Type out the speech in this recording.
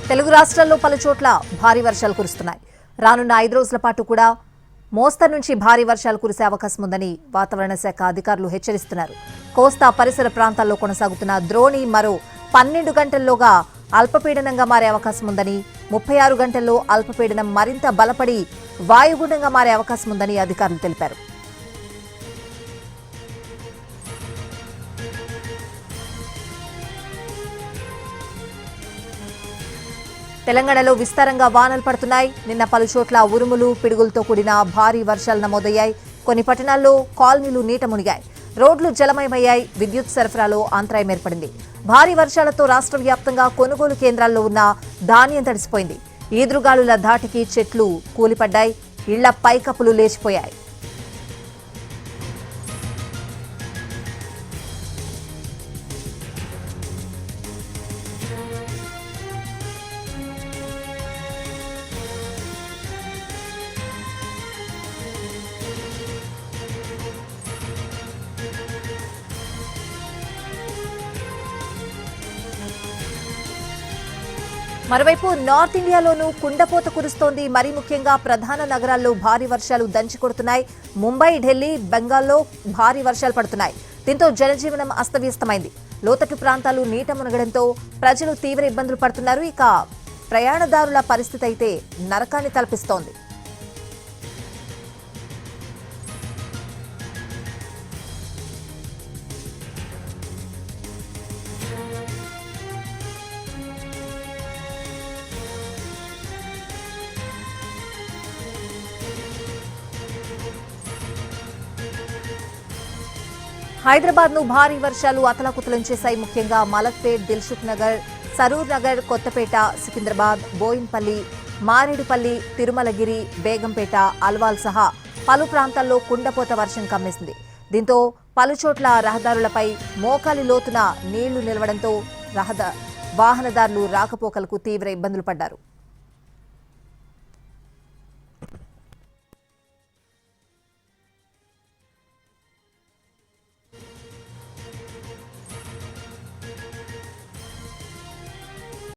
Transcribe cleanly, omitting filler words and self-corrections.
తెలుగు రాష్ట్రాల్లో పలు చోట్ల భారీ వర్షాలు కురుస్తున్నాయి. రానున్న 5 రోజుల పాటు కూడా మోస్తరు నుంచి భారీ వర్షాలు కురిసే అవకాశం ఉందని వాతావరణ శాఖ అధికారులు హెచ్చరిస్తున్నారు. కోస్తా పరిసర ప్రాంతాల్లో కొనసాగుతున్న ద్రోణి మరో 12 గంటల్లోగా అల్పపీడనంగా మారే అవకాశం ఉందని, 36 గంటల్లో అల్పపీడనం మరింత బలపడి వాయుగుండంగా మారే అవకాశం ఉందని అధికారులు తెలిపారు. తెలంగాణలో విస్తారంగా వానలు పడుతున్నాయి. నిన్న పలు చోట్ల ఉరుములు, పిడుగులతో కూడిన భారీ వర్షాలు నమోదయ్యాయి. కొన్ని పట్టణాల్లో కాలనీలు నీట మునిగాయి. రోడ్లు జలమయమయ్యాయి. విద్యుత్ సరఫరాలో అంతరాయం ఏర్పడింది. భారీ వర్షాలతో రాష్ట్ర వ్యాప్తంగా కొనుగోలు కేంద్రాల్లో ఉన్న ధాన్యం తడిసిపోయింది. ఈదురుగాలుల ధాటికి చెట్లు కూలిపడ్డాయి. ఇళ్ల పైకప్పులు లేచిపోయాయి. మరోవైపు నార్త్ ఇండియాలోనూ కుండపోత కురుస్తోంది. మరీ ముఖ్యంగా ప్రధాన నగరాల్లో భారీ వర్షాలు దంచికొడుతున్నాయి. ముంబై, ఢిల్లీ, బెంగాల్లో భారీ వర్షాలు పడుతున్నాయి. దీంతో జనజీవనం అస్తవ్యస్తమైంది. లోతట్టు ప్రాంతాలు నీట మునగడంతో ప్రజలు తీవ్ర ఇబ్బందులు పడుతున్నారు. ఇక ప్రయాణదారుల పరిస్థితి అయితే నరకాన్ని తలపిస్తోంది. హైదరాబాద్ ను భారీ వర్షాలు అతలాకుతలం చేశాయి. ముఖ్యంగా మలక్పేట్, దిల్సుఖ్ నగర్, సరూర్ నగర్, కొత్తపేట, సికింద్రాబాద్, బోయిన్పల్లి, మారేడుపల్లి, తిరుమలగిరి, బేగంపేట, అల్వాల్ సహా పలు ప్రాంతాల్లో కుండపోత వర్షం కమ్మేసింది. దీంతో పలుచోట్ల రహదారులపై మోకాలి లోతున నీళ్లు నిలవడంతో వాహనదారులు రాకపోకలకు తీవ్ర ఇబ్బందులు పడ్డారు.